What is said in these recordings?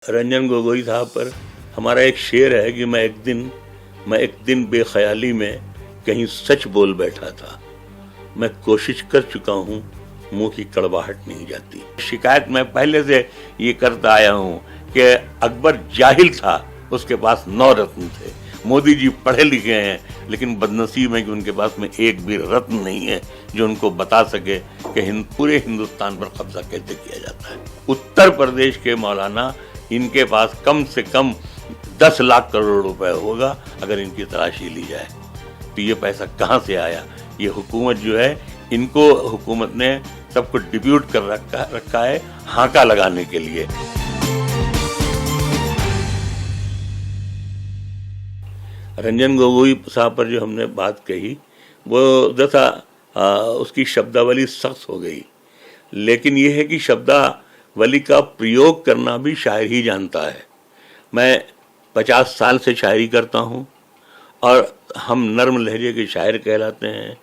रंजन गोगोई साहब पर हमारा एक शेर है कि मैं एक दिन बेख्याली में कहीं सच बोल बैठा था। मैं कोशिश कर चुका हूँ, मुंह की कड़वाहट नहीं जाती। शिकायत मैं पहले से ये करता आया हूँ कि अकबर जाहिल था, उसके पास 9 रत्न थे। मोदी जी पढ़े लिखे हैं, लेकिन बदनसीब है कि उनके पास में एक भी रत्न नहीं है जो उनको बता सके कि पूरे हिंदुस्तान पर कब्जा कैसे किया जाता है। उत्तर प्रदेश के मौलाना, इनके पास कम से कम 10 लाख करोड़ रुपए होगा अगर इनकी तलाशी ली जाए। तो ये पैसा कहाँ से आया? ये हुकूमत जो है, इनको हुकूमत ने सबको डिप्यूट कर रखा है हाका लगाने के लिए। रंजन गोगोई साहब पर जो हमने बात कही, वो जैसा उसकी शब्दावली सख्त हो गई, लेकिन ये है कि शब्दावली का प्रयोग करना भी शायर ही जानता है। मैं 50 साल से शायरी करता हूँ और हम नर्म लहजे के शायर कहलाते हैं।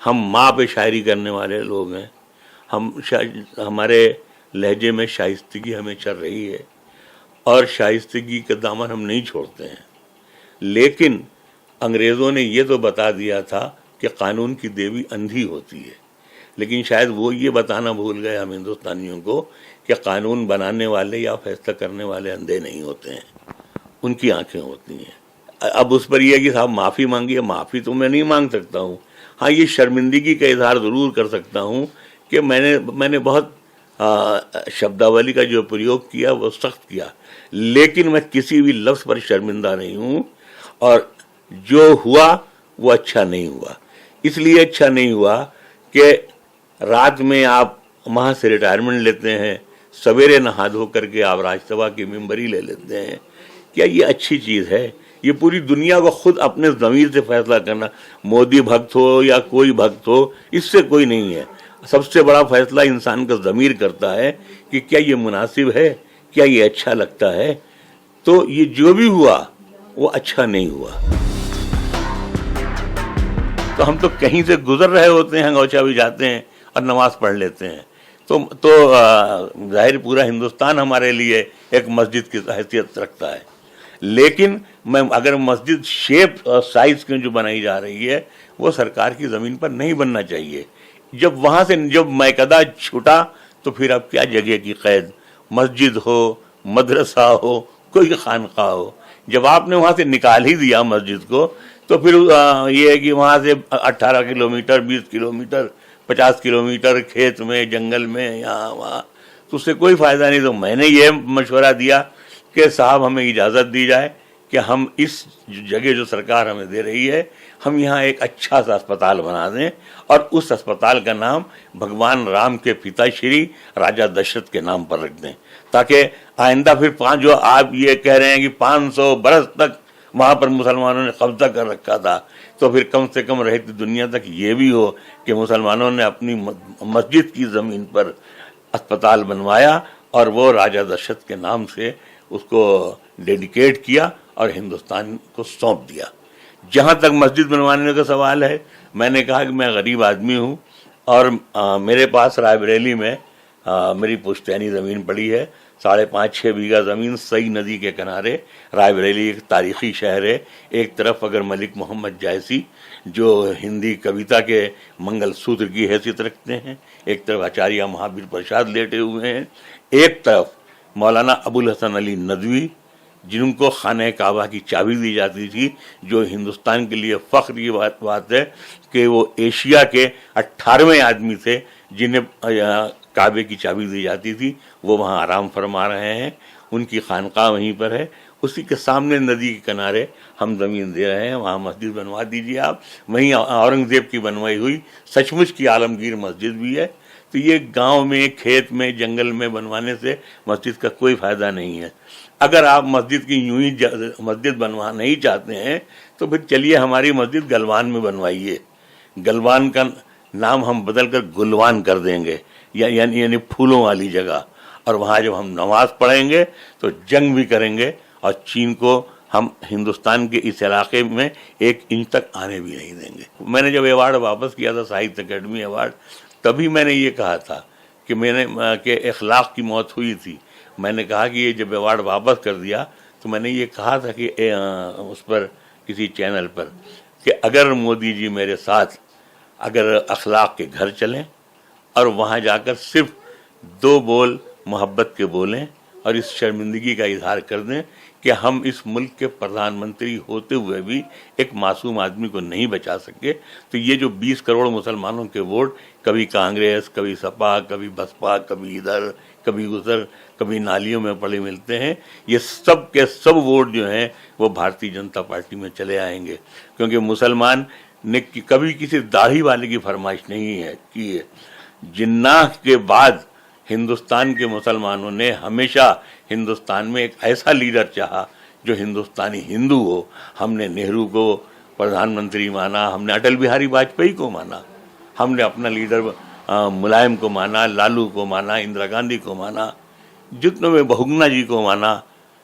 हम माँ पे शायरी करने वाले लोग हैं। हमारे लहजे में शाइस्तगी हमें चल रही है और शाइस्तगी का दामन हम नहीं छोड़ते हैं। लेकिन अंग्रेज़ों ने ये तो बता दिया था कि कानून की देवी अंधी होती है, लेकिन शायद वो ये बताना भूल गए हम हिंदुस्तानियों को कि कानून बनाने वाले या फैसला करने वाले अंधे नहीं होते हैं, उनकी आंखें होती हैं। अब उस पर यह है कि साहब माफ़ी मांगिए। माफ़ी तो मैं नहीं मांग सकता हूँ। हाँ, ये शर्मिंदगी का इजहार ज़रूर कर सकता हूँ कि मैंने बहुत शब्दावली का जो प्रयोग किया वो सख्त किया, लेकिन मैं किसी भी लफ्ज़ पर शर्मिंदा नहीं हूँ। और जो हुआ वो अच्छा नहीं हुआ। इसलिए अच्छा नहीं हुआ कि रात में आप वहाँ से रिटायरमेंट लेते हैं, सवेरे नहा धो करके आप राज्यसभा की मेंबरी ले लेते हैं। क्या ये अच्छी चीज़ है? ये पूरी दुनिया को खुद अपने ज़मीर से फैसला करना, मोदी भक्त हो या कोई भक्त हो, इससे कोई नहीं है। सबसे बड़ा फैसला इंसान का ज़मीर करता है कि क्या ये मुनासिब है, क्या ये अच्छा लगता है। तो ये जो भी हुआ वो अच्छा नहीं हुआ। तो हम तो कहीं से गुजर रहे होते हैं, गौचा भी जाते हैं और नमाज पढ़ लेते हैं। तो ज़ाहिर पूरा हिंदुस्तान हमारे लिए एक मस्जिद की हैसियत रखता है। लेकिन अगर मस्जिद शेप और साइज की जो बनाई जा रही है, वो सरकार की ज़मीन पर नहीं बनना चाहिए। जब वहाँ से जब मैकदा छूटा तो फिर अब क्या जगह की कैद? मस्जिद हो, मदरसा हो, कोई खानका हो, जब आपने वहाँ से निकाल ही दिया मस्जिद को, तो फिर ये है कि वहाँ से 18 किलोमीटर, 20 किलोमीटर, 50 किलोमीटर खेत में, जंगल में, यहाँ वहाँ, तो उससे कोई फ़ायदा नहीं। तो मैंने ये मशवरा दिया कि साहब हमें इजाज़त दी जाए कि हम इस जगह जो सरकार हमें दे रही है, हम यहाँ एक अच्छा सा अस्पताल बना दें और उस अस्पताल का नाम भगवान राम के पिता श्री राजा दशरथ के नाम पर रख दें, ताकि आइंदा फिर जो आप ये कह रहे हैं कि 500 बरस तक वहाँ पर मुसलमानों ने कब्जा कर रखा था, तो फिर कम से कम रहती दुनिया तक ये भी हो कि मुसलमानों ने अपनी मस्जिद की ज़मीन पर अस्पताल बनवाया और वो राजा दशरथ के नाम से उसको डेडिकेट किया और हिंदुस्तान को सौंप दिया। जहाँ तक मस्जिद बनवाने का सवाल है, मैंने कहा कि मैं गरीब आदमी हूँ और मेरे पास रायबरेली में मेरी पुश्तैनी ज़मीन पड़ी है, 5.5-6 बीघा ज़मीन सई नदी के किनारे। रायबरेली एक तारीख़ी शहर है। एक तरफ अगर मलिक मोहम्मद जायसी जो हिंदी कविता के मंगलसूत्र की हैसियत रखते हैं, एक तरफ आचार्य महावीर प्रसाद लेटे हुए हैं, एक तरफ मौलाना अबुल हसन अली नदवी, जिनको खाने काबा की चाबी दी जाती थी, जो हिंदुस्तान के लिए फ़ख्र की बात है कि वो एशिया के 18वें आदमी थे जिन्हें काबे की चाबी दी जाती थी। वो वहाँ आराम फरमा रहे हैं, उनकी खानका वहीं पर है। उसी के सामने नदी के किनारे हम ज़मीन दे रहे हैं, वहाँ मस्जिद बनवा दीजिए आप। वहीं औरंगज़ेब की बनवाई हुई सचमुच की आलमगीर मस्जिद भी है। तो ये गांव में, खेत में, जंगल में बनवाने से मस्जिद का कोई फ़ायदा नहीं है। अगर आप मस्जिद की यूं ही मस्जिद बनवा नहीं चाहते हैं तो फिर चलिए हमारी मस्जिद गलवान में बनवाइए। गलवान का नाम हम बदल कर गुलवान कर देंगे, यानी फूलों वाली जगह। और वहाँ जब हम नमाज पढ़ेंगे तो जंग भी करेंगे और चीन को हम हिंदुस्तान के इस इलाके में 1 इंच तक आने भी नहीं देंगे। मैंने जब अवार्ड वापस किया था, साहित्य अकेडमी अवार्ड, तभी मैंने ये कहा था कि इखलाक की मौत हुई थी। میں نے کہا کہ یہ جب ایوارڈ واپس کر دیا تو میں نے یہ کہا تھا کہ اس پر کسی چینل پر کہ اگر مودی جی میرے ساتھ اگر اخلاق کے گھر چلیں اور وہاں جا کر صرف 2 بول محبت کے بولیں اور اس شرمندگی کا اظہار کر دیں کہ ہم اس ملک کے پردھان منتری ہوتے ہوئے بھی ایک معصوم آدمی کو نہیں بچا سکے، تو یہ جو 20 کروڑ مسلمانوں کے ووٹ کبھی کانگریس، کبھی سپا، کبھی بسپا، کبھی ادھر، کبھی ادھر، کبھی نالیوں میں پڑے ملتے ہیں، یہ سب کے سب ووٹ جو ہیں وہ بھارتیہ جنتا پارٹی میں چلے آئیں گے، کیونکہ مسلمان نے کبھی کسی داڑھی والے کی فرمائش نہیں ہے کی ہے۔ جناح کے بعد ہندوستان کے مسلمانوں نے ہمیشہ ہندوستان میں ایک ایسا لیڈر چاہا جو ہندوستانی ہندو ہو۔ ہم نے نہرو کو پردھان منتری مانا، ہم نے اٹل بہاری واجپئی کو مانا، ہم نے اپنا لیڈر ملائم کو مانا، لالو کو مانا، اندرا گاندھی کو مانا، جتنوں میں بہگنا جی کو مانا،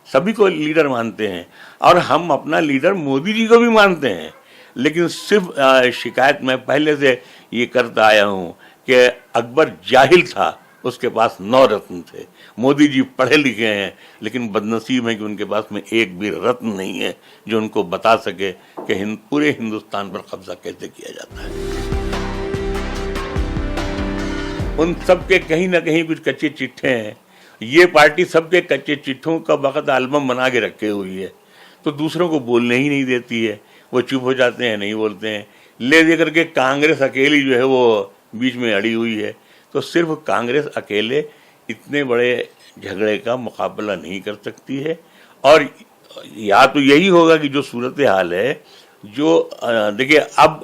سبھی کو لیڈر مانتے ہیں، اور ہم اپنا لیڈر مودی جی کو بھی مانتے ہیں۔ لیکن صرف شکایت میں پہلے سے یہ کرتا آیا ہوں کہ اکبر جاہل تھا، اس کے پاس 9 رتن تھے۔ مودی جی پڑھے لکھے ہیں لیکن بدنصیب ہے کہ ان کے پاس میں ایک بھی رتن نہیں ہے جو ان کو بتا سکے کہ پورے ہندوستان پر قبضہ کیسے کیا جاتا ہے۔ ان سب کے کہیں نہ کہیں کچھ کچے چٹھے ہیں۔ یہ پارٹی سب کے کچے چٹھوں کا وقت البم بنا کے رکھے ہوئی ہے، تو دوسروں کو بولنے ہی نہیں دیتی ہے، وہ چپ ہو جاتے ہیں، نہیں بولتے ہیں۔ لے دے کر کے کانگریس اکیلی جو ہے وہ بیچ میں اڑی ہوئی ہے، تو صرف کانگریس اکیلے اتنے بڑے جھگڑے کا مقابلہ نہیں کر سکتی ہے، اور یا تو یہی ہوگا کہ جو صورتحال ہے، جو دیکھیے اب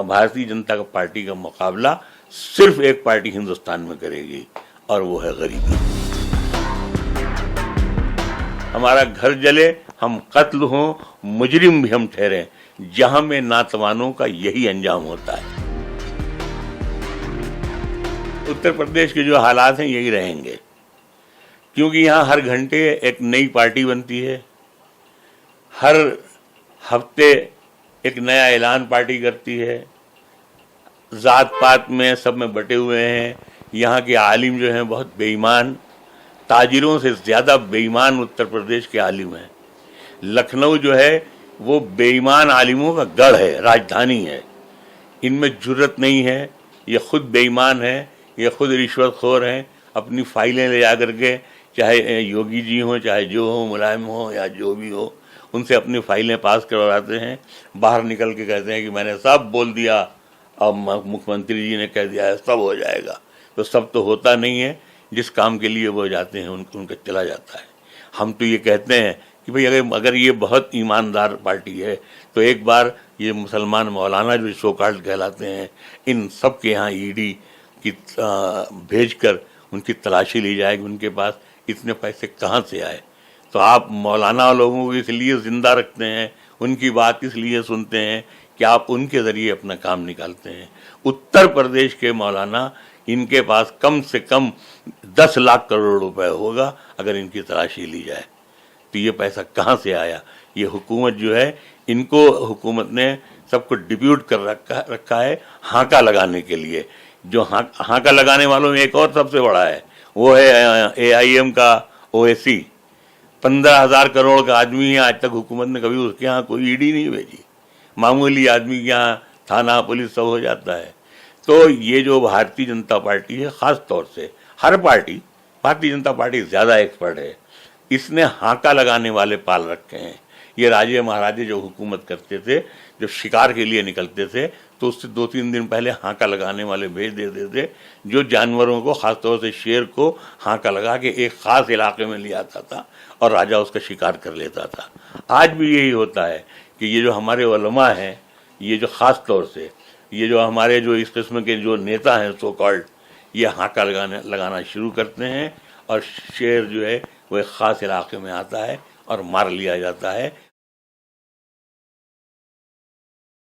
بھارتیہ جنتا پارٹی کا مقابلہ صرف ایک پارٹی ہندوستان میں کرے گی، اور وہ ہے غریبی۔ ہمارا گھر جلے، ہم قتل ہوں، مجرم بھی ہم ٹھہریں، جہاں میں ناتوانوں کا یہی انجام ہوتا ہے۔ اتر پردیش کے جو حالات ہیں یہی رہیں گے، کیونکہ یہاں ہر گھنٹے ایک نئی پارٹی بنتی ہے، ہر ہفتے ایک نیا اعلان پارٹی کرتی ہے، ذات پات میں سب میں بٹے ہوئے ہیں۔ یہاں کے عالم جو ہیں بہت بے ایمان، تاجروں سے زیادہ بے ایمان اتر پردیش کے عالم ہیں۔ لکھنؤ جو ہے وہ بے ایمان عالموں کا گڑھ ہے، راجدھانی ہے۔ ان میں جرت نہیں ہے، یہ خود بے ایمان ہے، یہ خود رشوت خور ہیں، اپنی فائلیں لے جا کر کے، چاہے یوگی جی ہوں، چاہے جو ہوں، ملائم ہوں یا جو بھی ہو، ان سے اپنی فائلیں پاس کرواتے ہیں، باہر نکل کے کہتے ہیں کہ میں نے سب بول دیا، اب مکھ منتری جی نے کہہ دیا ہے سب ہو جائے گا۔ تو سب تو ہوتا نہیں ہے، جس کام کے لیے وہ جاتے ہیں ان کا چلا جاتا ہے۔ ہم تو یہ کہتے ہیں کہ بھئی اگر یہ بہت ایماندار پارٹی ہے تو ایک بار یہ مسلمان مولانا جو سو کالڈ کہلاتے ہیں، ان سب کے یہاں ای ڈی کی بھیج کر ان کی تلاشی لی جائے کہ ان کے پاس اتنے پیسے کہاں سے آئے۔ تو آپ مولانا لوگوں کو اس لیے زندہ رکھتے ہیں، ان کی بات اس لیے سنتے ہیں کہ آپ ان کے ذریعے اپنا کام نکالتے ہیں۔ اتر پردیش کے مولانا، ان کے پاس کم سے کم 10 لاکھ کروڑ روپے ہوگا اگر ان کی تلاشی لی جائے۔ تو یہ پیسہ کہاں سے آیا؟ یہ حکومت جو ہے، ان کو حکومت نے سب کو ڈپیوٹ کر رکھا ہے ہانکا لگانے کے لیے۔ جو ہانکا لگانے والوں میں ایک اور سب سے بڑا ہے، وہ ہے اے آئی ایم کا اویسی۔ 15,000 کروڑ کا آدمی ہے، آج تک حکومت نے کبھی اس کے یہاں کوئی ای ڈی نہیں بھیجی۔ معمولی آدمی کے یہاں تھانہ پولیس سب ہو جاتا ہے۔ تو یہ جو بھارتیہ جنتا پارٹی ہے، خاص طور سے ہر پارٹی، بھارتیہ جنتا پارٹی زیادہ ایکسپرٹ ہے، اس نے ہانکا لگانے والے پال رکھے ہیں۔ یہ راجے مہاراجے جو حکومت کرتے تھے، جب شکار کے لیے نکلتے تھے تو اس سے 2-3 دن پہلے ہانکا لگانے والے بھیج دیتے تھے، جو جانوروں کو، خاص طور سے شیر کو ہانکا لگا کے ایک خاص علاقے میں لے آتا تھا اور راجہ اس کا شکار کر لیتا تھا۔ آج بھی یہی ہوتا ہے کہ یہ جو ہمارے علماء ہیں، یہ جو خاص طور سے یہ جو ہمارے جو اس قسم کے جو نیتا ہیں سو کالڈ، یہ ہانکا لگانا شروع کرتے ہیں، اور شیر جو ہے وہ ایک خاص علاقے میں آتا ہے اور مار لیا جاتا ہے۔